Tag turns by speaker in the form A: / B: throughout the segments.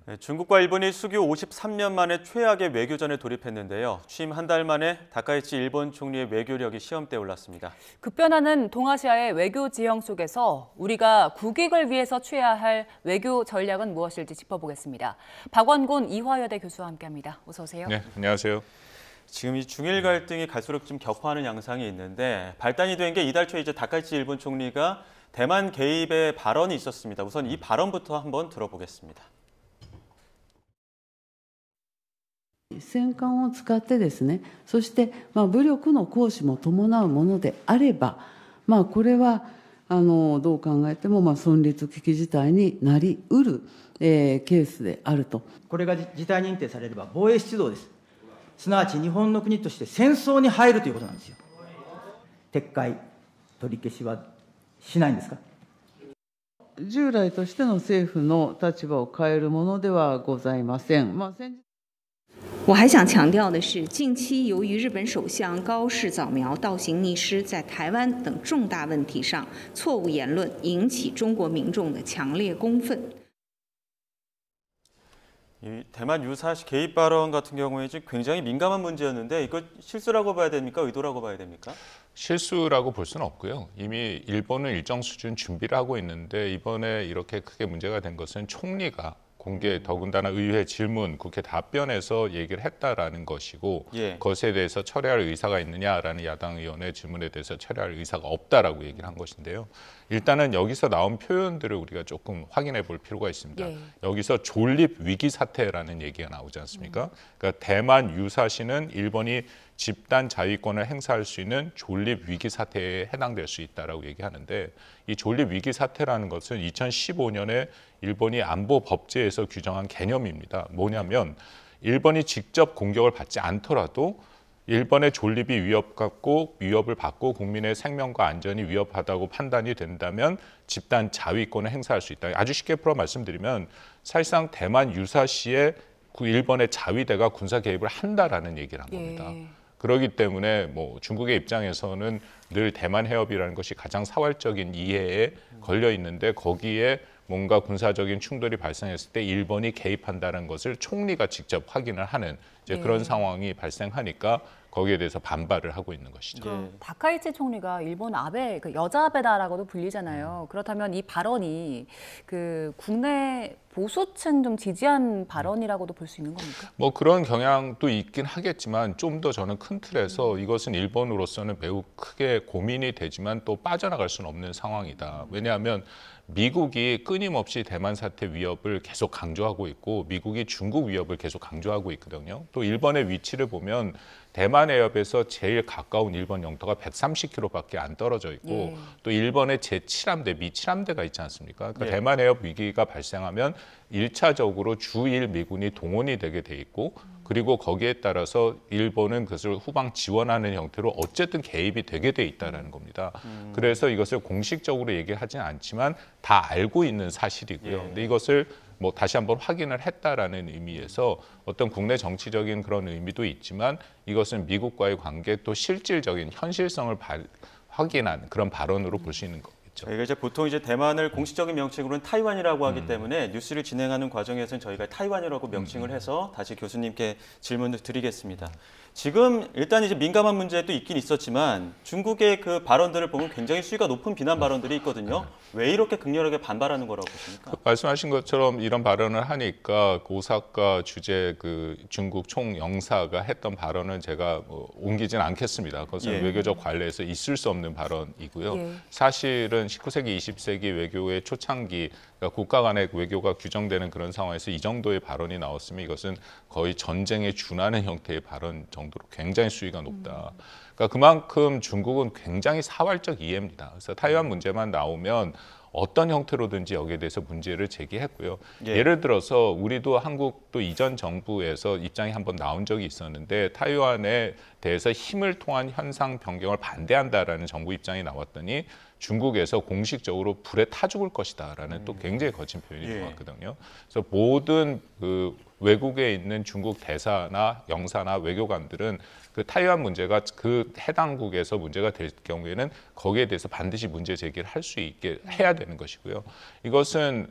A: 네, 중국과 일본이 수교 53년 만에 최악의 외교전에 돌입했는데요. 취임 한 달 만에 다카이치 일본 총리의 외교력이 시험대에 올랐습니다.
B: 급변하는 동아시아의 외교 지형 속에서 우리가 국익을 위해서 취해야 할 외교 전략은 무엇일지 짚어보겠습니다. 박원곤 이화여대 교수와 함께합니다. 어서 오세요.
C: 네, 안녕하세요.
A: 지금 이 중일 갈등이 갈수록 좀 격화하는 양상이 있는데 발단이 된 게 이달 초 이제 다카이치 일본 총리가 대만 개입의 발언이 있었습니다. 우선 이 발언부터 한번 들어보겠습니다.
D: 戦艦を使ってですね、そして武力の行使も伴うものであれば、これはどう考えても存立危機事態になりうる、ケースであると。
E: これが事態認定されれば防衛出動です。すなわち日本の国として戦争に入るということなんですよ。撤回、取り消しはしないんですか？
D: 従来としての政府の立場を変えるものではございません。
F: 我还想强调的是，近期由于日本首相高市早苗倒行逆施，在台湾等重大问题上错误言论，引起中国民众的强烈公愤。
A: 이 대만 유사시 개입 발언 같은 경우에 지금 굉장히 민감한 문제였는데 이거 실수라고 봐야 됩니까? 의도라고 봐야 됩니까?
C: 실수라고 볼 수는 없고요. 이미 일본은 일정 수준 준비를 하고 있는데 이번에 이렇게 크게 문제가 된 것은 총리가 공개 더군다나 의회 질문, 국회 답변에서 얘기를 했다라는 것이고 그것에 대해서 철회할 의사가 있느냐라는 야당 의원의 질문에 대해서 철회할 의사가 없다라고 얘기를 한 것인데요. 일단은 여기서 나온 표현들을 우리가 조금 확인해 볼 필요가 있습니다. 여기서 존립 위기 사태라는 얘기가 나오지 않습니까? 그러니까 대만 유사시는 일본이 집단 자위권을 행사할 수 있는 존립 위기 사태에 해당될 수 있다라고 얘기하는데 이 존립 위기 사태라는 것은 2015년에 일본이 안보 법제에서 규정한 개념입니다. 뭐냐면 일본이 직접 공격을 받지 않더라도 일본의 존립이 위협을 받고 국민의 생명과 안전이 위협하다고 판단이 된다면 집단 자위권을 행사할 수 있다. 아주 쉽게 풀어 말씀드리면 사실상 대만 유사시에 일본의 자위대가 군사 개입을 한다라는 얘기를 한 겁니다. 그렇기 때문에 중국의 입장에서는 늘 대만 해협이라는 것이 가장 사활적인 이해에 걸려 있는데 거기에 뭔가 군사적인 충돌이 발생했을 때 일본이 개입한다는 것을 총리가 직접 확인을 하는 그런 상황이 발생하니까 거기에 대해서 반발을 하고 있는 것이죠.
B: 다카이치 총리가 일본 아베, 여자 아베다라고도 불리잖아요. 그렇다면 이 발언이 국내 보수층 좀 지지한 발언이라고도 볼 수 있는 겁니까?
C: 그런 경향도 있긴 하겠지만 좀 더 저는 큰 틀에서 이것은 일본으로서는 매우 크게 고민이 되지만 또 빠져나갈 수는 없는 상황이다. 왜냐하면 미국이 끊임없이 대만 사태 위협을 계속 강조하고 있고 미국이 중국 위협을 계속 강조하고 있거든요. 또 일본의 위치를 보면 대만 해협에서 제일 가까운 일본 영토가 130km밖에 안 떨어져 있고 또 일본의 제7함대, 미7함대가 있지 않습니까? 그러니까 대만 해협 위기가 발생하면 1차적으로 주1 미군이 동원이 되게 돼 있고 그리고 거기에 따라서 일본은 그것을 후방 지원하는 형태로 어쨌든 개입이 되게 돼 있다는 겁니다. 그래서 이것을 공식적으로 얘기하지는 않지만 다 알고 있는 사실이고요. 근데 이것을 다시 한번 확인을 했다라는 의미에서 어떤 국내 정치적인 그런 의미도 있지만 이것은 미국과의 관계 또 실질적인 현실성을 확인한 그런 발언으로 볼 수 있는 거죠.
A: 저희가 보통 대만을 공식적인 명칭으로는 타이완이라고 하기 때문에 뉴스를 진행하는 과정에서는 저희가 타이완이라고 명칭을 해서 다시 교수님께 질문을 드리겠습니다. 지금 일단 민감한 문제도 있긴 있었지만 중국의 그 발언들을 보면 굉장히 수위가 높은 비난 발언들이 있거든요. 왜 이렇게 극렬하게 반발하는 거라고 보십니까?
C: 말씀하신 것처럼 이런 발언을 하니까 오사카 주재 중국 총영사가 했던 발언은 제가 옮기진 않겠습니다. 그것은 외교적 관례에서 있을 수 없는 발언이고요. 사실은 19세기, 20세기 외교의 초창기 그러니까 국가 간의 외교가 규정되는 그런 상황에서 이 정도의 발언이 나왔으면 이것은 거의 전쟁에 준하는 형태의 발언 정도로 굉장히 수위가 높다. 그러니까 그만큼 중국은 굉장히 사활적 이해입니다. 그래서 타이완 문제만 나오면 어떤 형태로든지 여기에 대해서 문제를 제기했고요. 예를 들어서 우리도 한국도 이전 정부에서 입장이 한번 나온 적이 있었는데 타이완에 대해서 힘을 통한 현상 변경을 반대한다라는 정부 입장이 나왔더니 중국에서 공식적으로 불에 타 죽을 것이다라는 또 굉장히 거친 표현이 나왔거든요. 그래서 모든 외국에 있는 중국 대사나 영사나 외교관들은 타이완 문제가 해당국에서 문제가 될 경우에는 거기에 대해서 반드시 문제 제기를 할 수 있게 해야 되는 것이고요. 이것은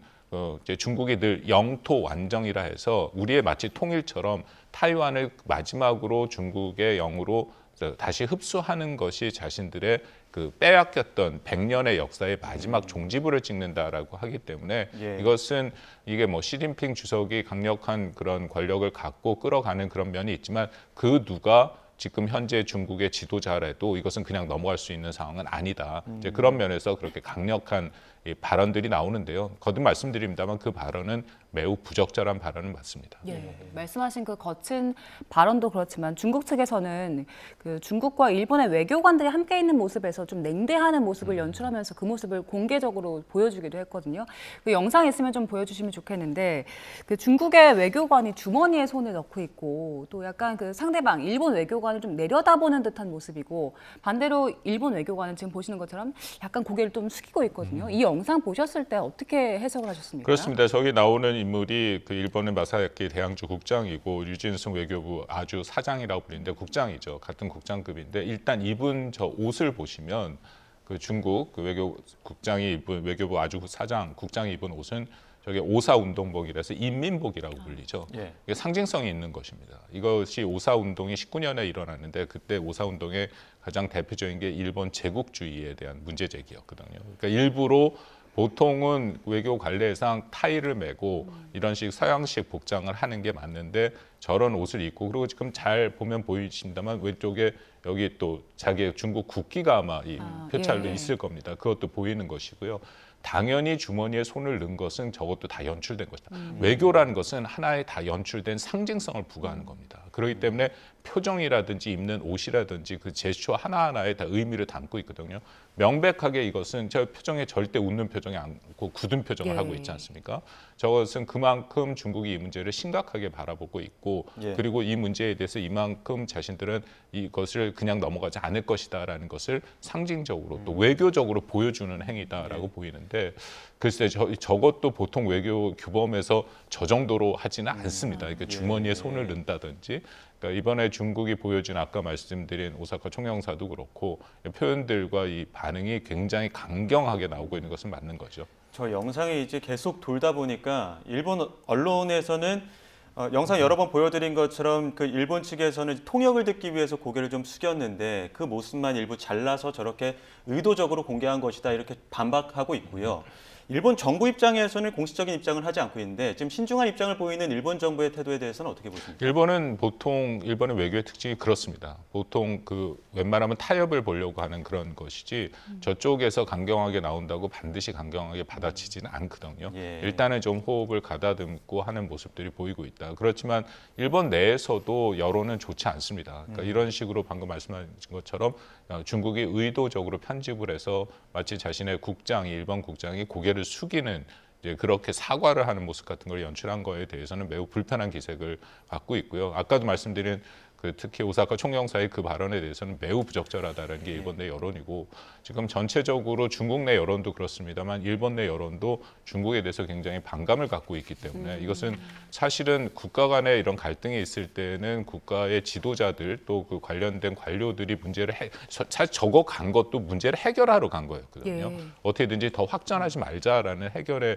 C: 이제 중국이 늘 영토 완정이라 해서 우리의 마치 통일처럼 타이완을 마지막으로 중국의 영으로 다시 흡수하는 것이 자신들의 그 빼앗겼던 100년의 역사의 마지막 종지부를 찍는다라고 하기 때문에
A: 예.
C: 이것은 이게 뭐 시진핑 주석이 강력한 그런 권력을 갖고 끌어가는 그런 면이 있지만 그 누가 지금 현재 중국의 지도자라도 이것은 그냥 넘어갈 수 있는 상황은 아니다. 이제 그런 면에서 그렇게 강력한 이 발언들이 나오는데요. 거듭 말씀드립니다만 그 발언은 매우 부적절한 발언은 맞습니다.
B: 예, 말씀하신 그 거친 발언도 그렇지만 중국 측에서는 그 중국과 일본의 외교관들이 함께 있는 모습에서 좀 냉대하는 모습을 연출하면서 그 모습을 공개적으로 보여주기도 했거든요. 그 영상 있으면 좀 보여주시면 좋겠는데 그 중국의 외교관이 주머니에 손을 넣고 있고 또 약간 그 상대방 일본 외교관을 좀 내려다보는 듯한 모습이고 반대로 일본 외교관은 지금 보시는 것처럼 약간 고개를 좀 숙이고 있거든요. 이 영상 보셨을 때 어떻게 해석을 하셨습니까?
C: 그렇습니다. 저기 나오는 인물이 그 일본의 마사야키 대양주 국장이고 유진승 외교부 아주 사장이라고 불리는데 국장이죠. 같은 국장급인데 일단 입은 저 옷을 보시면 그 중국 그 외교국장이 입은 외교부 아주 사장 국장이 입은 옷은 저게 오사 운동복이라서 인민복이라고 불리죠.
A: 예.
C: 이게 상징성이 있는 것입니다. 이것이 오사 운동이 19년에 일어났는데 그때 오사 운동의 가장 대표적인 게 일본 제국주의에 대한 문제 제기였거든요. 그러니까 일부러 보통은 외교 관례상 타이를 메고 이런 식 서양식 복장을 하는 게 맞는데 저런 옷을 입고 그리고 지금 잘 보면 보이신다만 왼쪽에 여기 또 자기의 중국 국기가 아마 이 표찰로
B: 예.
C: 있을 겁니다. 그것도 보이는 것이고요. 당연히 주머니에 손을 넣은 것은 저것도 다 연출된 것이다. 외교라는 것은 하나의 다 연출된 상징성을 부과하는 겁니다. 그렇기 때문에 표정이라든지 입는 옷이라든지 그 제스처 하나하나에 다 의미를 담고 있거든요. 명백하게 이것은 저 표정에 절대 웃는 표정이 않고 굳은 표정을
B: 예.
C: 하고 있지 않습니까? 저것은 그만큼 중국이 이 문제를 심각하게 바라보고 있고
A: 예.
C: 그리고 이 문제에 대해서 이만큼 자신들은 이것을 그냥 넘어가지 않을 것이다라는 것을 상징적으로 또 외교적으로 보여주는 행위다라고 보이는데 글쎄 저것도 보통 외교 규범에서 저 정도로 하지는 않습니다. 그러니까 주머니에 손을 넣는다든지 그러니까 이번에 중국이 보여준 아까 말씀드린 오사카 총영사도 그렇고 표현들과 이 반응이 굉장히 강경하게 나오고 있는 것은 맞는 거죠.
A: 저 영상이 이제 계속 돌다 보니까 일본 언론에서는 영상 여러 번 보여드린 것처럼 그 일본 측에서는 통역을 듣기 위해서 고개를 좀 숙였는데 그 모습만 일부 잘라서 저렇게 의도적으로 공개한 것이다 이렇게 반박하고 있고요. 일본 정부 입장에서는 공식적인 입장을 하지 않고 있는데 지금 신중한 입장을 보이는 일본 정부의 태도에 대해서는 어떻게 보십니까?
C: 일본은 보통 일본의 외교의 특징이 그렇습니다. 보통 그 웬만하면 타협을 보려고 하는 그런 것이지 저쪽에서 강경하게 나온다고 반드시 강경하게 받아치지는 않거든요.
A: 예.
C: 일단은 좀 호흡을 가다듬고 하는 모습들이 보이고 있다. 그렇지만 일본 내에서도 여론은 좋지 않습니다. 그러니까 이런 식으로 방금 말씀하신 것처럼 중국이 의도적으로 편집을 해서 마치 자신의 국장이 일본 국장이 고개를 숙이는 이제 그렇게 사과를 하는 모습 같은 걸 연출한 거에 대해서는 매우 불편한 기색을 갖고 있고요. 아까도 말씀드린 그 특히 오사카 총영사의 그 발언에 대해서는 매우 부적절하다는 게 일본 내 여론이고 지금 전체적으로 중국 내 여론도 그렇습니다만 일본 내 여론도 중국에 대해서 굉장히 반감을 갖고 있기 때문에 이것은 사실은 국가 간에 이런 갈등이 있을 때는 국가의 지도자들 또 그 관련된 관료들이 문제를 사실 저거 간 것도 문제를 해결하러 간 거였거든요.
B: 예.
C: 어떻게든지 더 확전하지 말자라는 해결에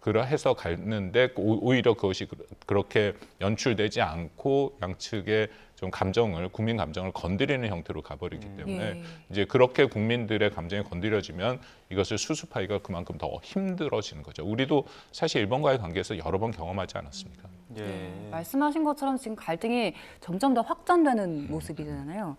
C: 그러해서 갔는데 오히려 그것이 그렇게 연출되지 않고 양측의 좀 감정을 국민 감정을 건드리는 형태로 가버리기 때문에
B: 예.
C: 이제 그렇게 국민들의 감정이 건드려지면 이것을 수습하기가 그만큼 더 힘들어지는 거죠. 우리도 사실 일본과의 관계에서 여러 번 경험하지 않았습니까?
A: 예.
B: 말씀하신 것처럼 지금 갈등이 점점 더 확장되는 모습이잖아요.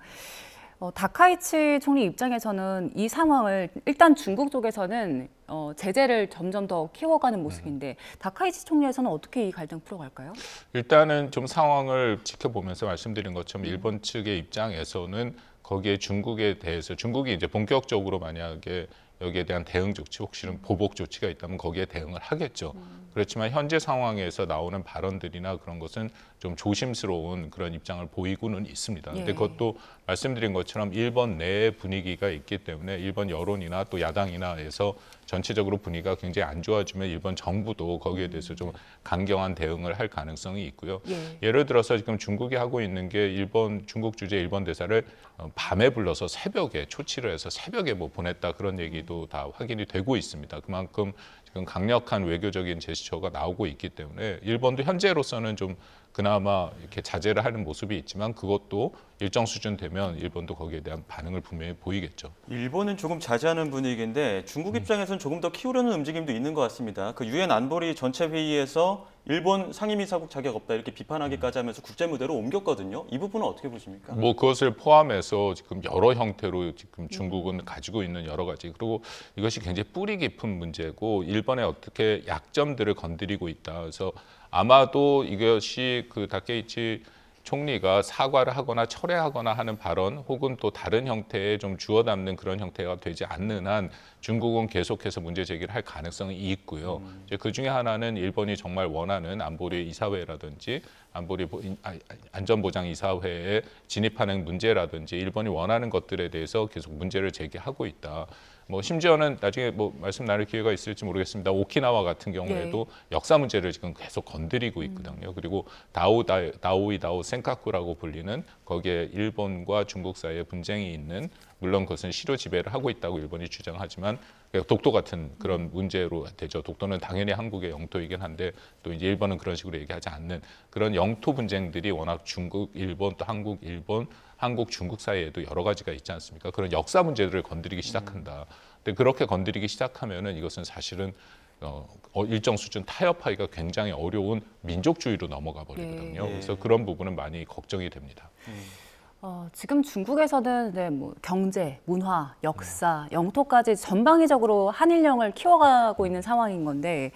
B: 다카이치 총리 입장에서는 이 상황을 일단 중국 쪽에서는 제재를 점점 더 키워가는 모습인데 다카이치 총리에서는 어떻게 이 갈등 풀어갈까요?
C: 일단은 좀 상황을 지켜보면서 말씀드린 것처럼 일본 측의 입장에서는 거기에 중국에 대해서 중국이 이제 본격적으로 만약에 여기에 대한 대응 조치 혹시는 보복 조치가 있다면 거기에 대응을 하겠죠. 그렇지만 현재 상황에서 나오는 발언들이나 그런 것은 좀 조심스러운 그런 입장을 보이고는 있습니다. 근데 그것도 말씀드린 것처럼 일본 내 분위기가 있기 때문에 일본 여론이나 또 야당이나에서 전체적으로 분위기가 굉장히 안 좋아지면 일본 정부도 거기에 대해서 좀 강경한 대응을 할 가능성이 있고요. 예를 들어서 지금 중국이 하고 있는 게 중국 주재 일본 대사를 밤에 불러서 새벽에 초치를 해서 새벽에 뭐 보냈다 그런 얘기도 다 확인이 되고 있습니다. 그만큼 지금 강력한 외교적인 제스처가 나오고 있기 때문에 일본도 현재로서는 좀 그나마 이렇게 자제를 하는 모습이 있지만 그것도 일정 수준 되면 일본도 거기에 대한 반응을 분명히 보이겠죠.
A: 일본은 조금 자제하는 분위기인데 중국 입장에서는 조금 더 키우려는 움직임도 있는 것 같습니다. 그 유엔 안보리 전체 회의에서 일본 상임이사국 자격 없다 이렇게 비판하기까지 하면서 국제 무대로 옮겼거든요. 이 부분은 어떻게 보십니까?
C: 뭐 그것을 포함해서 지금 여러 형태로 지금 중국은 가지고 있는 여러 가지, 그리고 이것이 굉장히 뿌리 깊은 문제고 일본의 어떻게 약점들을 건드리고 있다. 그래서 아마도 이것이 그 다케이치 총리가 사과를 하거나 철회하거나 하는 발언 혹은 또 다른 형태의 좀 주워 담는 그런 형태가 되지 않는 한 중국은 계속해서 문제 제기를 할 가능성이 있고요. 이제 그 중에 하나는 일본이 정말 원하는 안보리 이사회라든지 안보리 안전보장이사회에 진입하는 문제라든지 일본이 원하는 것들에 대해서 계속 문제를 제기하고 있다. 뭐 심지어는 나중에 뭐 말씀 나눌 기회가 있을지 모르겠습니다. 오키나와 같은 경우에도 역사 문제를 지금 계속 건드리고 있거든요. 그리고 다오이다오 센카쿠라고 불리는 거기에 일본과 중국 사이에 분쟁이 있는, 물론 그것은 시료 지배를 하고 있다고 일본이 주장하지만 독도 같은 그런 문제로 되죠. 독도는 당연히 한국의 영토이긴 한데 또 이제 일본은 그런 식으로 얘기하지 않는 그런 영토 분쟁들이 워낙 중국, 일본, 또 한국, 일본, 한국, 중국 사이에도 여러 가지가 있지 않습니까? 그런 역사 문제들을 건드리기 시작한다. 근데 그렇게 건드리기 시작하면은 이것은 사실은 일정 수준 타협하기가 굉장히 어려운 민족주의로 넘어가 버리거든요. 그래서 그런 부분은 많이 걱정이 됩니다.
B: 지금 중국에서는 뭐 경제, 문화, 역사, 영토까지 전방위적으로 한일령을 키워가고 있는 상황인 건데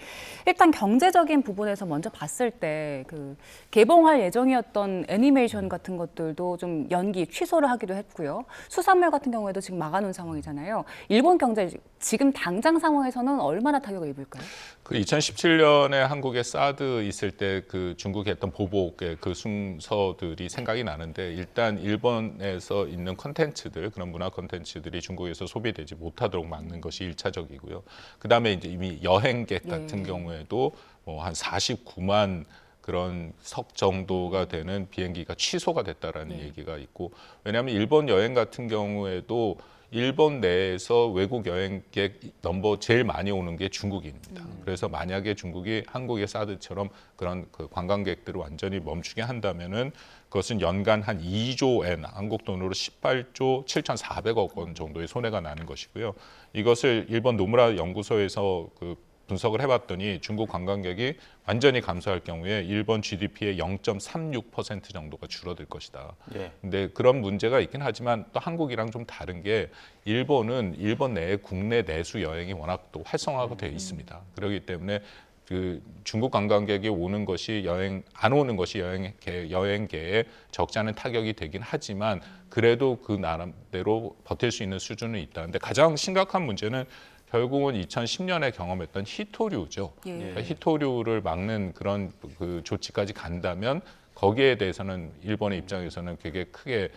B: 일단 경제적인 부분에서 먼저 봤을 때 그 개봉할 예정이었던 애니메이션 같은 것들도 좀 연기, 취소를 하기도 했고요. 수산물 같은 경우에도 지금 막아놓은 상황이잖아요. 일본 경제 지금 당장 상황에서는 얼마나 타격을 입을까요?
C: 그 2017년에 한국에 사드 있을 때 그 중국이 했던 보복의 그 순서들이 생각이 나는데 일단 일본에서 있는 콘텐츠들, 그런 문화 콘텐츠들이 중국에서 소비되지 못하도록 막는 것이 1차적이고요. 그다음에 이제 이미 여행객 같은 경우에도 뭐 한 49만 그런 석 정도가 되는 비행기가 취소가 됐다라는 얘기가 있고, 왜냐하면 일본 여행 같은 경우에도 일본 내에서 외국 여행객 넘버 제일 많이 오는 게 중국인입니다. 그래서 만약에 중국이 한국의 사드처럼 그런 그 관광객들을 완전히 멈추게 한다면은 그것은 연간 한 2조 엔, 한국 돈으로 18조 7,400억 원 정도의 손해가 나는 것이고요. 이것을 일본 노무라 연구소에서 그 분석을 해봤더니 중국 관광객이 완전히 감소할 경우에 일본 GDP의 0.36% 정도가 줄어들 것이다. 근데 그런 문제가 있긴 하지만 또 한국이랑 좀 다른 게 일본은 일본 내에 국내 내수 여행이 워낙 또 활성화가 되어 있습니다. 그렇기 때문에 그 중국 관광객이 오는 것이 안 오는 것이 여행계에 적지 않은 타격이 되긴 하지만 그래도 그 나름대로 버틸 수 있는 수준은 있다. 근데 가장 심각한 문제는 결국은 2010년에 경험했던 히토류죠. 그러니까 히토류를 막는 그런 그 조치까지 간다면 거기에 대해서는 일본의 입장에서는 되게 크게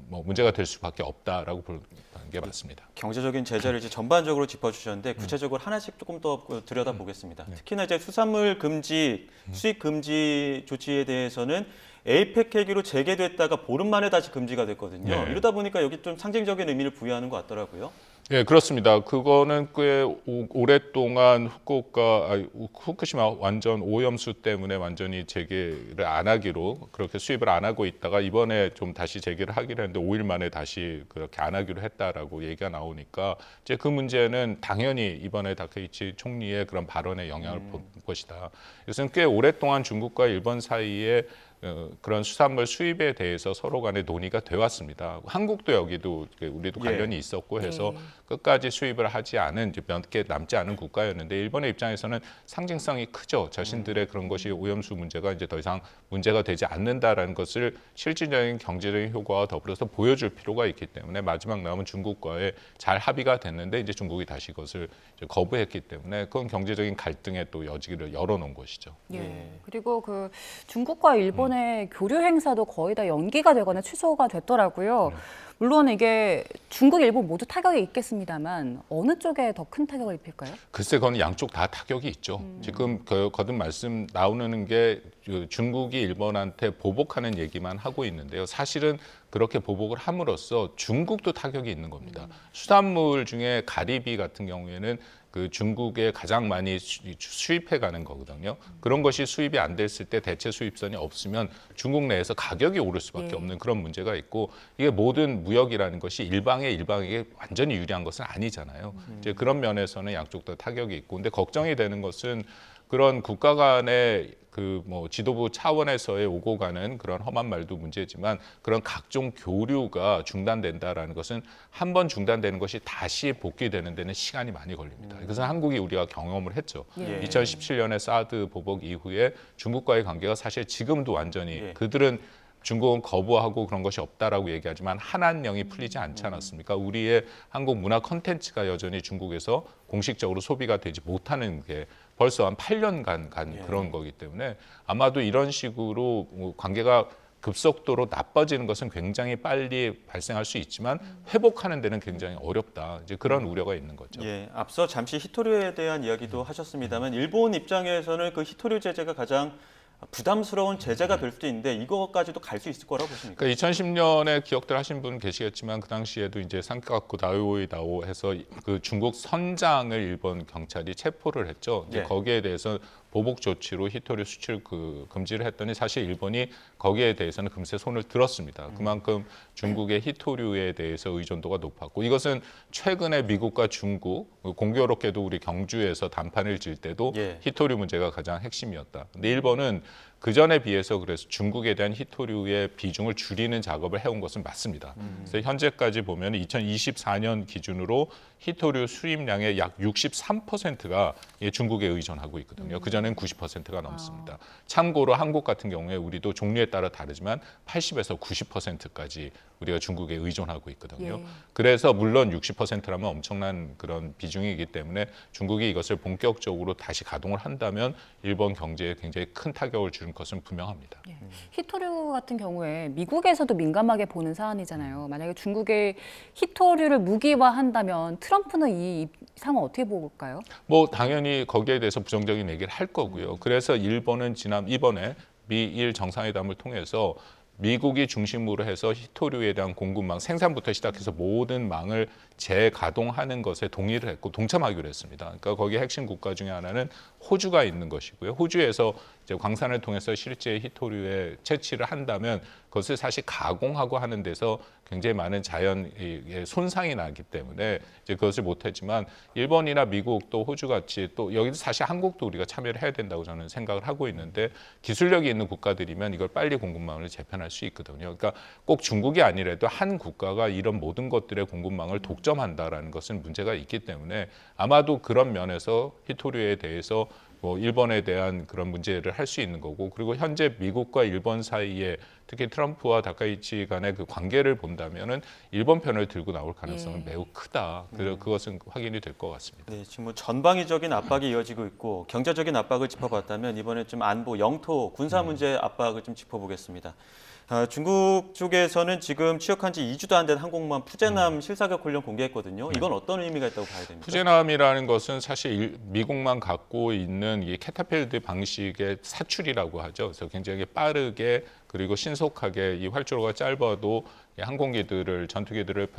C: 뭐 문제가 될 수밖에 없다라고 보는 게 맞습니다.
A: 경제적인 제재를 이제 전반적으로 짚어주셨는데 구체적으로 하나씩 조금 더 들여다보겠습니다. 특히나 이제 수산물 금지, 수입 금지 조치에 대해서는 에이펙 회기로 재개됐다가 보름 만에 다시 금지가 됐거든요. 이러다 보니까 여기 좀 상징적인 의미를 부여하는 것 같더라고요.
C: 예, 그렇습니다. 그거는 꽤 오랫동안 후쿠시마 완전 오염수 때문에 완전히 재개를 안 하기로 그렇게 수입을 안 하고 있다가 이번에 좀 다시 재개를 하기로 했는데 5일 만에 다시 그렇게 안 하기로 했다라고 얘기가 나오니까 이제 그 문제는 당연히 이번에 다케이치 총리의 그런 발언에 영향을 볼 것이다. 이것은 꽤 오랫동안 중국과 일본 사이에 그런 수산물 수입에 대해서 서로 간에 논의가 되어 왔습니다. 한국도 여기도 우리도 관련이 있었고 해서 끝까지 수입을 하지 않은 몇 개 남지 않은 국가였는데 일본의 입장에서는 상징성이 크죠. 자신들의 그런 것이 오염수 문제가 이제 더 이상 문제가 되지 않는다라는 것을 실질적인 경제적인 효과와 더불어서 보여줄 필요가 있기 때문에 마지막 남은 중국과의 잘 합의가 됐는데 이제 중국이 다시 그것을 이제 거부했기 때문에 그건 경제적인 갈등의 또 여지를 열어놓은 것이죠.
B: 그리고 그 중국과 일본의 교류 행사도 거의 다 연기가 되거나 취소가 됐더라고요. 물론 이게 중국, 일본 모두 타격이 있겠습니다만 어느 쪽에 더 큰 타격을 입힐까요?
C: 글쎄 그건 양쪽 다 타격이 있죠. 지금 거듭 말씀 나오는 게 중국이 일본한테 보복하는 얘기만 하고 있는데요. 사실은 그렇게 보복을 함으로써 중국도 타격이 있는 겁니다. 수산물 중에 가리비 같은 경우에는 그 중국에 가장 많이 수입해 가는 거거든요. 그런 것이 수입이 안 됐을 때 대체 수입선이 없으면 중국 내에서 가격이 오를 수밖에 없는 그런 문제가 있고, 이게 모든 무역이라는 것이 일방에게 완전히 유리한 것은 아니잖아요. 이제 그런 면에서는 양쪽 다 타격이 있고, 근데 걱정이 되는 것은 그런 국가 간의 그 뭐 지도부 차원에서의 오고 가는 그런 험한 말도 문제지만, 그런 각종 교류가 중단된다라는 것은 한 번 중단되는 것이 다시 복귀되는 데는 시간이 많이 걸립니다. 그래서 한국이 우리가 경험을 했죠. 2017년에 사드 보복 이후에 중국과의 관계가 사실 지금도 완전히 그들은 중국은 거부하고 그런 것이 없다라고 얘기하지만 한한령이 풀리지 않지 않았습니까? 우리의 한국 문화 콘텐츠가 여전히 중국에서 공식적으로 소비가 되지 못하는 게 벌써 한 8년간 간 그런 거기 때문에, 아마도 이런 식으로 관계가 급속도로 나빠지는 것은 굉장히 빨리 발생할 수 있지만 회복하는 데는 굉장히 어렵다. 이제 그런 우려가 있는 거죠.
A: 예, 앞서 잠시 히토류에 대한 이야기도 하셨습니다만, 일본 입장에서는 그 히토류 제재가 가장 부담스러운 제재가 될 수도 있는데 이거까지도 갈 수 있을 거라고 보십니까?
C: 그러니까 2010년에 기억들 하신 분 계시겠지만, 그 당시에도 이제 산카쿠 다오이다오 해서 그 중국 선장을 일본 경찰이 체포를 했죠. 이제 거기에 대해서 보복 조치로 히토류 수출 금지를 했더니 사실 일본이 거기에 대해서는 금세 손을 들었습니다. 그만큼 중국의 히토류에 대해서 의존도가 높았고, 이것은 최근에 미국과 중국, 공교롭게도 우리 경주에서 단판을 질 때도 히토류 문제가 가장 핵심이었다. 근데 일본은 그 전에 비해서 그래서 중국에 대한 히토류의 비중을 줄이는 작업을 해온 것은 맞습니다. 그래서 현재까지 보면 2024년 기준으로 히토류 수입량의 약 63%가 중국에 의존하고 있거든요. 그전엔 90%가 넘습니다. 참고로 한국 같은 경우에 우리도 종류에 따라 다르지만 80에서 90%까지 우리가 중국에 의존하고 있거든요. 그래서 물론 60%라면 엄청난 그런 비중이기 때문에 중국이 이것을 본격적으로 다시 가동을 한다면 일본 경제에 굉장히 큰 타격을 주는 것은 분명합니다.
B: 히토류 같은 경우에 미국에서도 민감하게 보는 사안이잖아요. 만약에 중국의 히토류를 무기화한다면 트럼프는 이 상황 어떻게 볼까요?
C: 뭐 당연히 거기에 대해서 부정적인 얘기를 할 거고요. 그래서 일본은 이번에 미일 정상회담을 통해서 미국이 중심으로 해서 히토류에 대한 공급망, 생산부터 시작해서 모든 망을 재가동하는 것에 동의를 했고 동참하기로 했습니다. 그러니까 거기에 핵심 국가 중에 하나는 호주가 있는 것이고요. 호주에서 이제 광산을 통해서 실제 히토류에 채취를 한다면 그것을 사실 가공하고 하는 데서 굉장히 많은 자연의 손상이 나기 때문에 이제 그것을 못했지만, 일본이나 미국 또 호주 같이 또 여기도 사실 한국도 우리가 참여를 해야 된다고 저는 생각을 하고 있는데, 기술력이 있는 국가들이면 이걸 빨리 공급망을 재편할 수 있거든요. 그러니까 꼭 중국이 아니라도 한 국가가 이런 모든 것들의 공급망을 독점한다라는 것은 문제가 있기 때문에, 아마도 그런 면에서 히토류에 대해서 뭐 일본에 대한 그런 문제를 할 수 있는 거고, 그리고 현재 미국과 일본 사이에 특히 트럼프와 다카이치 간의 그 관계를 본다면은 일본 편을 들고 나올 가능성은 매우 크다. 그래서 그것은 확인이 될 것 같습니다.
A: 네, 지금 뭐 전방위적인 압박이 이어지고 있고 경제적인 압박을 짚어봤다면, 이번에 좀 안보, 영토, 군사 문제 압박을 좀 짚어보겠습니다. 중국 쪽에서는 지금 취역한 지 2주도 안 된 항공모함 푸제남 실사격 훈련 공개했거든요. 이건 어떤 의미가 있다고 봐야 됩니까?
C: 푸제남이라는 것은 사실 미국만 갖고 있는 이 캐타필드 방식의 사출이라고 하죠. 그래서 굉장히 빠르게 그리고 신속하게 이 활주로가 짧아도 항공기들을, 전투기들을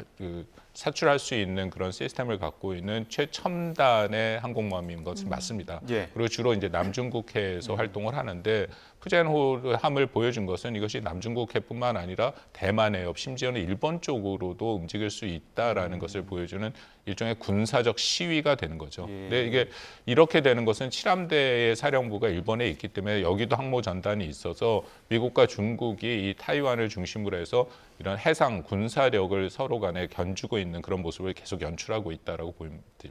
C: 사출할 수 있는 그런 시스템을 갖고 있는 최첨단의 항공모함인 것은 맞습니다. 그리고 주로 이제 남중국해에서 활동을 하는데, 푸젠호함을 보여준 것은 이것이 남중국해뿐만 아니라 대만 해협, 심지어는 일본 쪽으로도 움직일 수 있다라는 것을 보여주는 일종의 군사적 시위가 되는 거죠. 근데 이게 이렇게 되는 것은 7함대의 사령부가 일본에 있기 때문에 여기도 항모 전단이 있어서 미국과 중국이 이 타이완을 중심으로 해서 이런 해상 군사력을 서로 간에 견주고 있는 그런 모습을 계속 연출하고 있다라고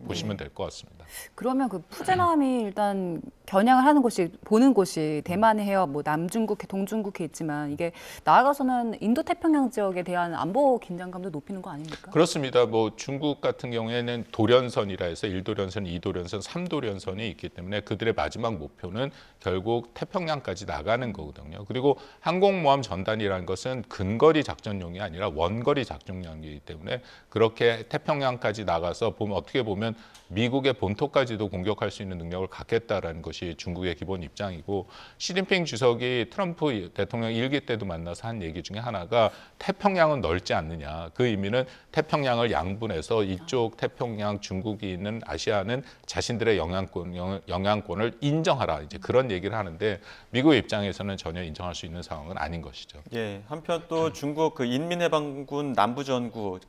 C: 보시면 될 것 같습니다.
B: 그러면 그 푸제남이 일단 겨냥을 하는 곳이, 보는 곳이 대만의 해협, 뭐 남중국해, 동중국해 있지만, 이게 나아가서는 인도 태평양 지역에 대한 안보 긴장감도 높이는 거 아닙니까?
C: 그렇습니다. 뭐 중국 같은 경우에는 도련선이라 해서 1도련선, 2도련선, 3도련선이 있기 때문에 그들의 마지막 목표는 결국 태평양까지 나가는 거거든요. 그리고 항공모함 전단이라는 것은 근거리 작전용이 작전량이 아니라 원거리 작전량이기 때문에 그렇게 태평양까지 나가서 보면 어떻게 보면 미국의 본토까지도 공격할 수 있는 능력을 갖겠다라는 것이 중국의 기본 입장이고 시진핑 주석이 트럼프 대통령 1기 때도 만나서 한 얘기 중에 하나가 태평양은 넓지 않느냐. 그 의미는 태평양을 양분해서 이쪽 태평양 중국이 있는 아시아는 자신들의 영향권을 인정하라. 이제 그런 얘기를 하는데 미국 입장에서는 전혀 인정할 수 있는 상황은 아닌 것이죠.
A: 예, 한편 또 중국 그 인민해방군 남부전구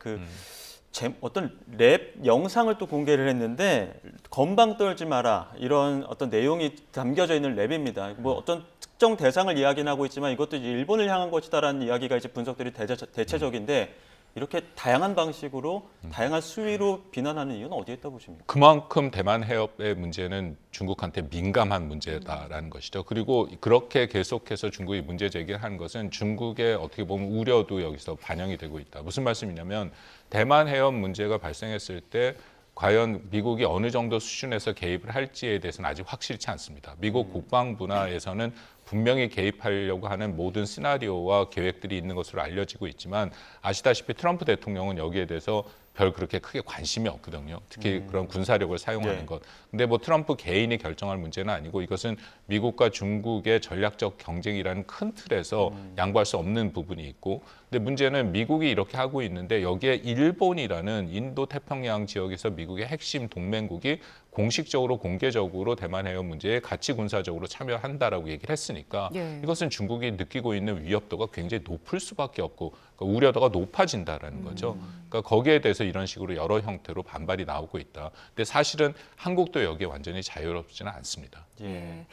A: 어떤 랩 영상을 또 공개를 했는데 건방 떨지 마라 이런 어떤 내용이 담겨져 있는 랩입니다. 뭐 어떤 특정 대상을 이야기는 하고 있지만 이것도 이제 일본을 향한 것이다라는 이야기가 이제 분석들이 대체적인데 이렇게 다양한 방식으로 다양한 수위로 비난하는 이유는 어디에 있다고 보십니까?
C: 그만큼 대만 해협의 문제는 중국한테 민감한 문제다라는 것이죠. 그리고 그렇게 계속해서 중국이 문제 제기를 하는 것은 중국의 어떻게 보면 우려도 여기서 반영이 되고 있다. 무슨 말씀이냐면 대만 해협 문제가 발생했을 때 과연 미국이 어느 정도 수준에서 개입을 할지에 대해서는 아직 확실치 않습니다. 미국 국방부나에서는 분명히 개입하려고 하는 모든 시나리오와 계획들이 있는 것으로 알려지고 있지만 아시다시피 트럼프 대통령은 여기에 대해서 별 그렇게 크게 관심이 없거든요. 특히 그런 군사력을 사용하는
A: 네.
C: 것. 근데 뭐 트럼프 개인이 결정할 문제는 아니고 이것은 미국과 중국의 전략적 경쟁이라는 큰 틀에서 양보할 수 없는 부분이 있고 근데 문제는 미국이 이렇게 하고 있는데 여기에 일본이라는 인도 태평양 지역에서 미국의 핵심 동맹국이 공식적으로 공개적으로 대만 해협 문제에 같이 군사적으로 참여한다라고 얘기를 했으니까
B: 예.
C: 이것은 중국이 느끼고 있는 위협도가 굉장히 높을 수밖에 없고 그러니까 우려도가 높아진다라는 거죠. 그러니까 거기에 대해서 이런 식으로 여러 형태로 반발이 나오고 있다. 근데 사실은 한국도 여기에 완전히 자유롭지는 않습니다.
B: 예.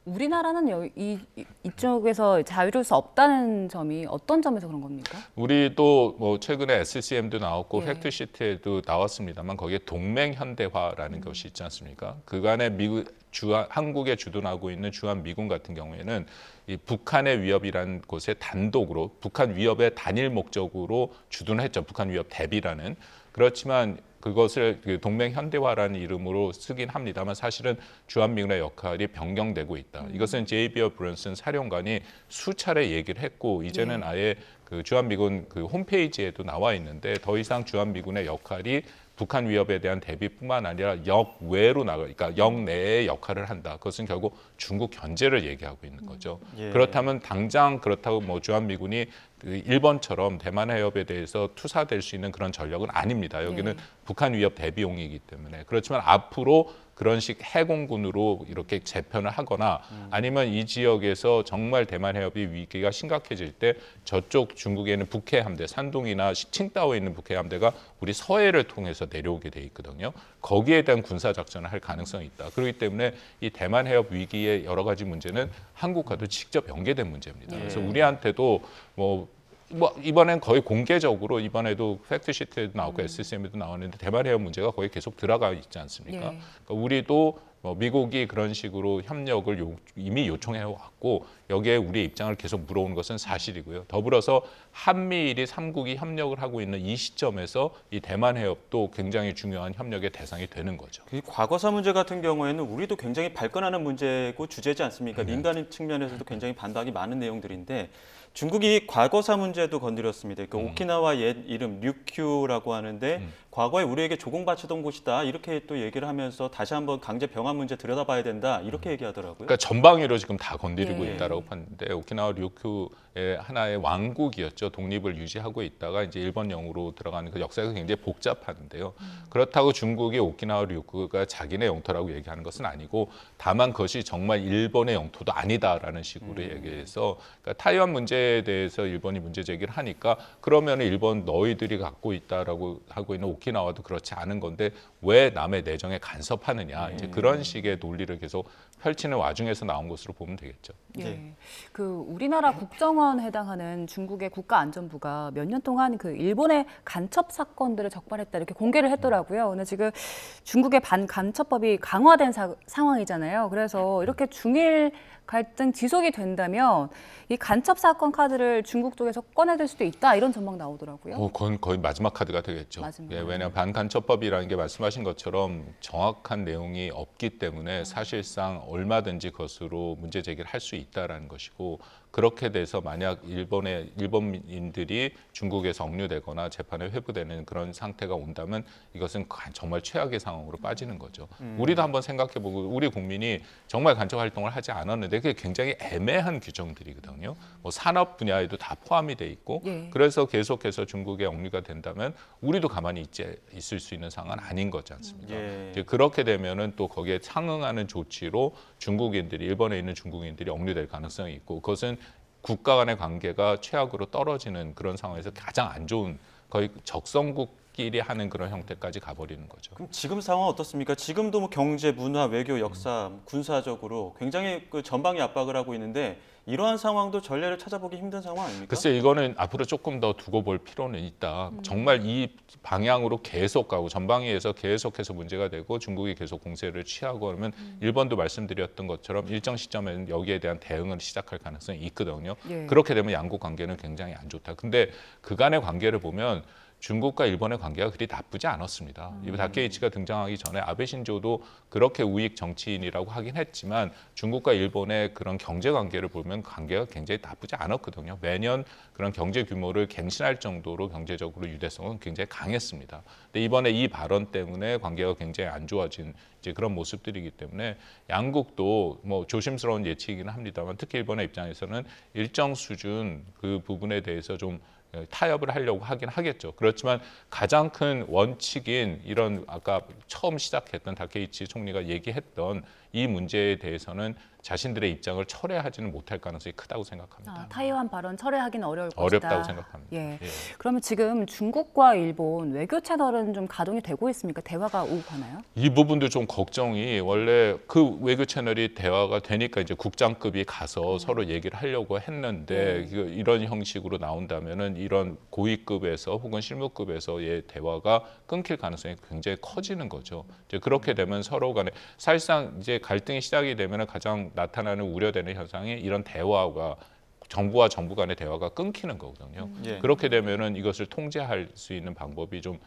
B: 우리나라는 이쪽에서 자유로울 수 없다는 점이 어떤 점에서 그런 겁니까?
C: 우리도 뭐 최근에 SCM도 나왔고
B: 예.
C: 팩트시트에도 나왔습니다만 거기에 동맹 현대화라는 것이 있지 않습니까? 그간에 한국에 주둔하고 있는 주한 미군 같은 경우에는 이 북한의 위협이라는 곳에 단독으로 북한 위협의 단일 목적으로 주둔했죠. 북한 위협 대비라는. 그렇지만 그것을 동맹 현대화라는 이름으로 쓰긴 합니다만 사실은 주한미군의 역할이 변경되고 있다. 이것은 제이비어 브런슨 사령관이 수차례 얘기를 했고 이제는 아예 그 주한미군 그 홈페이지에도 나와 있는데 더 이상 주한미군의 역할이 북한 위협에 대한 대비뿐만 아니라 역외로 그러니까 역내의 역할을 한다. 그것은 결국 중국 견제를 얘기하고 있는 거죠.
A: 예.
C: 그렇다면 당장 그렇다고 뭐 주한미군이 일본처럼 대만 해협에 대해서 투사될 수 있는 그런 전력은 아닙니다. 여기는 북한 위협 대비용이기 때문에 그렇지만 앞으로 그런 식 해공군으로 이렇게 재편을 하거나 아니면 이 지역에서 정말 대만 해협이 위기가 심각해질 때 저쪽 중국에 있는 북해 함대, 산둥이나 칭다오에 있는 북해 함대가 우리 서해를 통해서 내려오게 돼 있거든요. 거기에 대한 군사 작전을 할 가능성이 있다. 그렇기 때문에 이 대만 해협 위기의 여러 가지 문제는 한국과도 직접 연계된 문제입니다. 그래서 우리한테도 뭐 이번엔 거의 공개적으로 이번에도 팩트시트에도 나오고 SCM에도 나왔는데 대만 해협 문제가 거의 계속 들어가 있지 않습니까?
B: 예.
C: 그러니까 우리도 미국이 그런 식으로 협력을 이미 요청해 왔고 여기에 우리의 입장을 계속 물어오는 것은 사실이고요. 더불어서 한미일이 3국이 협력을 하고 있는 이 시점에서 이 대만 해협도 굉장히 중요한 협력의 대상이 되는 거죠.
A: 이 과거사 문제 같은 경우에는 우리도 굉장히 발끈하는 문제고 주제지 않습니까? 민간 측면에서도 굉장히 반박이 많은 내용들인데 중국이 과거사 문제도 건드렸습니다. 그 오키나와 옛 이름 류큐라고 하는데 과거에 우리에게 조공바치던 곳이다 이렇게 또 얘기를 하면서 다시 한번 강제 병합 문제 들여다봐야 된다 이렇게 얘기하더라고요.
C: 그러니까 전방위로 지금 다 건드리고
B: 예.
C: 있다라고 봤는데 오키나와 류큐의 하나의 왕국이었죠. 독립을 유지하고 있다가 이제 일본령으로 들어가는 그 역사가 굉장히 복잡한데요. 그렇다고 중국이 오키나와 류큐가 자기네 영토라고 얘기하는 것은 아니고 다만 그것이 정말 일본의 영토도 아니다라는 식으로 얘기해서 그러니까 타이완 문제에 대해서 일본이 문제 제기를 하니까 그러면 일본 너희들이 갖고 있다라고 하고 있는 오키나와도 그렇지 않은 건데 왜 남의 내정에 간섭하느냐 이제 그런 식의 논리를 계속 펼치는 와중에서 나온 것으로 보면 되겠죠.
B: 예. 그 우리나라 국정원에 해당하는 중국의 국가안전부가 몇 년 동안 그 일본의 간첩 사건들을 적발했다 이렇게 공개를 했더라고요. 근데 지금 중국의 반간첩법이 강화된 상황이잖아요. 그래서 이렇게 중일 갈등 지속이 된다면 이 간첩 사건 카드를 중국 쪽에서 꺼내들 수도 있다 이런 전망 나오더라고요.
C: 그건 거의 마지막 카드가 되겠죠.
B: 마지막.
C: 예, 왜냐하면 반간첩법이라는 게 말씀하신 것처럼 정확한 내용이 없기 때문에 사실상 얼마든지 그것으로 문제 제기를 할 수 있다라는 것이고 그렇게 돼서 만약 일본인들이 중국에서 억류되거나 재판에 회부되는 그런 상태가 온다면 이것은 정말 최악의 상황으로 빠지는 거죠. 우리도 한번 생각해보고 우리 국민이 정말 간첩 활동을 하지 않았는데 그게 굉장히 애매한 규정들이거든요. 뭐 산업 분야에도 다 포함이 돼 있고
B: 예.
C: 그래서 계속해서 중국에 억류가 된다면 우리도 가만히 있을 수 있는 상황은 아닌 거지 않습니까?
A: 예.
C: 이제 그렇게 되면은 또 거기에 상응하는 조치로 중국인들이 일본에 있는 중국인들이 억류될 가능성이 있고 그것은 국가 간의 관계가 최악으로 떨어지는 그런 상황에서 가장 안 좋은 거의 적성국끼리 하는 그런 형태까지 가버리는 거죠.
A: 그럼 지금 상황 어떻습니까? 지금도 뭐 경제, 문화, 외교, 역사, 군사적으로 굉장히 그 전방위 압박을 하고 있는데 이러한 상황도 전례를 찾아보기 힘든 상황 아닙니까?
C: 글쎄 이거는 앞으로 조금 더 두고 볼 필요는 있다. 정말 이 방향으로 계속 가고 전방위에서 계속해서 문제가 되고 중국이 계속 공세를 취하고 그러면 일본도 말씀드렸던 것처럼 일정 시점에는 여기에 대한 대응을 시작할 가능성이 있거든요.
B: 예.
C: 그렇게 되면 양국 관계는 굉장히 안 좋다. 근데 그간의 관계를 보면 중국과 일본의 관계가 그리 나쁘지 않았습니다. 이 다케이치가 등장하기 전에 아베 신조도 그렇게 우익 정치인이라고 하긴 했지만 중국과 일본의 그런 경제 관계를 보면 관계가 굉장히 나쁘지 않았거든요. 매년 그런 경제 규모를 갱신할 정도로 경제적으로 유대성은 굉장히 강했습니다. 근데 이번에 이 발언 때문에 관계가 굉장히 안 좋아진 이제 그런 모습들이기 때문에 양국도 뭐 조심스러운 예측이긴 합니다만 특히 일본의 입장에서는 일정 수준 그 부분에 대해서 좀 타협을 하려고 하긴 하겠죠. 그렇지만 가장 큰 원칙인 이런 아까 처음 시작했던 다케이치 총리가 얘기했던 이 문제에 대해서는 자신들의 입장을 철회하지는 못할 가능성이 크다고 생각합니다.
B: 타이완 발언 철회하기는 어려울 것이다.
C: 어렵다고 생각합니다.
B: 예.
C: 예.
B: 그러면 지금 중국과 일본 외교 채널은 좀 가동이 되고 있습니까? 대화가 오고 가나요?
C: 이 부분도 좀 걱정이 원래 그 외교 채널이 대화가 되니까 이제 국장급이 가서 서로 얘기를 하려고 했는데 이런 형식으로 나온다면은 이런 고위급에서 혹은 실무급에서의 대화가 끊길 가능성이 굉장히 커지는 거죠. 이제 그렇게 되면 서로 간에 사실상 이제 갈등이 시작이 되면은 가장 나타나는 우려되는 현상이 이런 대화가 정부와 정부 간의 대화가 끊기는 거거든요.
A: 예.
C: 그렇게 되면은 이것을 통제할 수 있는 방법이 좀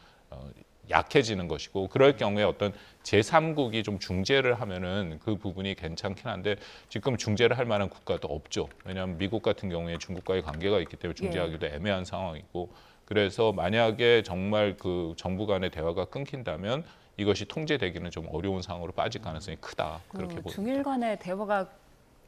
C: 약해지는 것이고 그럴 경우에 어떤 제3국이 좀 중재를 하면은 그 부분이 괜찮긴 한데 지금 중재를 할 만한 국가도 없죠. 왜냐하면 미국 같은 경우에 중국과의 관계가 있기 때문에 중재하기도 애매한 상황이고 그래서 만약에 정말 그 정부 간의 대화가 끊긴다면 이것이 통제되기는 좀 어려운 상황으로 빠질 가능성이 크다. 그렇게 봅니다.
B: 중일 간의 대화가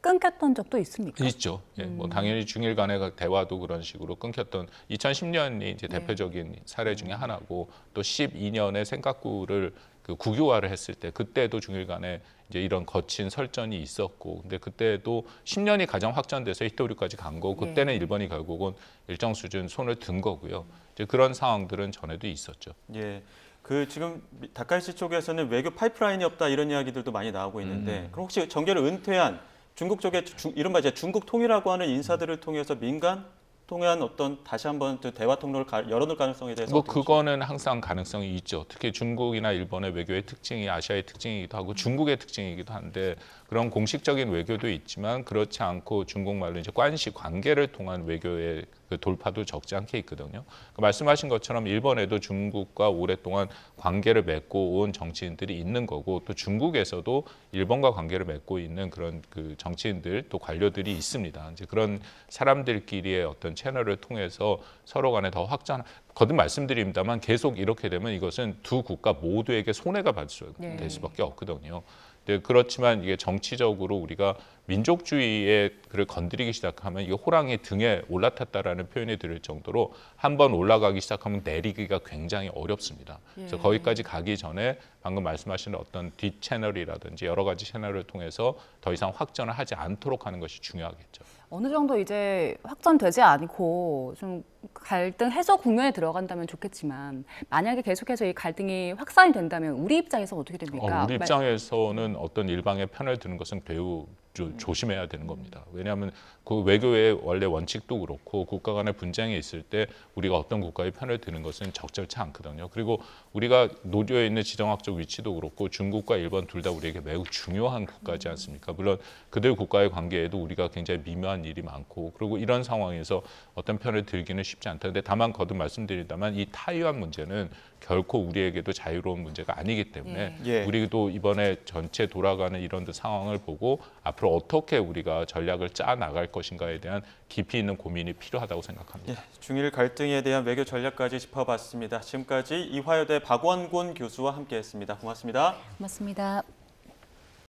B: 끊겼던 적도 있습니까?
C: 있죠. 예, 뭐 당연히 중일 간의 대화도 그런 식으로 끊겼던 2010년이 이제 대표적인 사례 중에 하나고 또 12년에 센카쿠를 그 국유화를 했을 때 그때도 중일 간에 이제 이런 거친 설전이 있었고 근데 그때도 10년이 가장 확전돼서 히토류까지 간 거고 그때는 일본이 결국은 일정 수준 손을 든 거고요. 이제 그런 상황들은 전에도 있었죠.
A: 예. 그 지금 다카이치 쪽에서는 외교 파이프라인이 없다 이런 이야기들도 많이 나오고 있는데 그럼 혹시 정계를 은퇴한 중국 쪽에 이른바 이제 중국 통일이라고 하는 인사들을 통해서 민간 통한 어떤 다시 한번 대화 통로를 열어놓을 가능성에 대해서
C: 뭐 그거는 항상 가능성이 있죠. 특히 중국이나 일본의 외교의 특징이 아시아의 특징이기도 하고 중국의 특징이기도 한데 그런 공식적인 외교도 있지만 그렇지 않고 중국말로 이제 관시 관계를 통한 외교의 그 돌파도 적지 않게 있거든요. 그 말씀하신 것처럼 일본에도 중국과 오랫동안 관계를 맺고 온 정치인들이 있는 거고 또 중국에서도 일본과 관계를 맺고 있는 그런 그 정치인들 또 관료들이 있습니다. 이제 그런 사람들끼리의 어떤 채널을 통해서 서로 간에 더 확장. 거듭 말씀드립니다만 계속 이렇게 되면 이것은 두 국가 모두에게 손해가 될 수밖에 없거든요. 네, 그렇지만 이게 정치적으로 우리가 민족주의에 그를 건드리기 시작하면 이게 호랑이 등에 올라탔다라는 표현이 들을 정도로 한번 올라가기 시작하면 내리기가 굉장히 어렵습니다. 그래서 거기까지 가기 전에 방금 말씀하신 어떤 뒷 채널이라든지 여러 가지 채널을 통해서 더 이상 확전을 하지 않도록 하는 것이 중요하겠죠.
B: 어느 정도 이제 확전되지 않고 좀 갈등 해소 국면에 들어간다면 좋겠지만 만약에 계속해서 이 갈등이 확산이 된다면 우리 입장에서 어떻게 됩니까?
C: 우리 입장에서는 어떤 일방의 편을 드는 것은 매우 조심해야 되는 겁니다. 왜냐하면 그 외교의 원래 원칙도 그렇고 국가 간의 분쟁이 있을 때 우리가 어떤 국가의 편을 드는 것은 적절치 않거든요. 그리고 우리가 노조에 있는 지정학적 위치도 그렇고 중국과 일본 둘 다 우리에게 매우 중요한 국가지 않습니까? 물론 그들 국가의 관계에도 우리가 굉장히 미묘한 일이 많고 그리고 이런 상황에서 어떤 편을 들기는 쉽지 않다. 근데 다만 거듭 말씀드린다면 이 타이완 문제는 결코 우리에게도 자유로운 문제가 아니기 때문에 우리도 이번에 전체 돌아가는 이런 상황을 보고 앞으로 앞으로 어떻게 우리가 전략을 짜 나갈 것인가에 대한 깊이 있는 고민이 필요하다고 생각합니다.
A: 예, 중일 갈등에 대한 외교 전략까지 짚어봤습니다. 지금까지 이화여대 박원곤 교수와 함께했습니다. 고맙습니다.
B: 고맙습니다.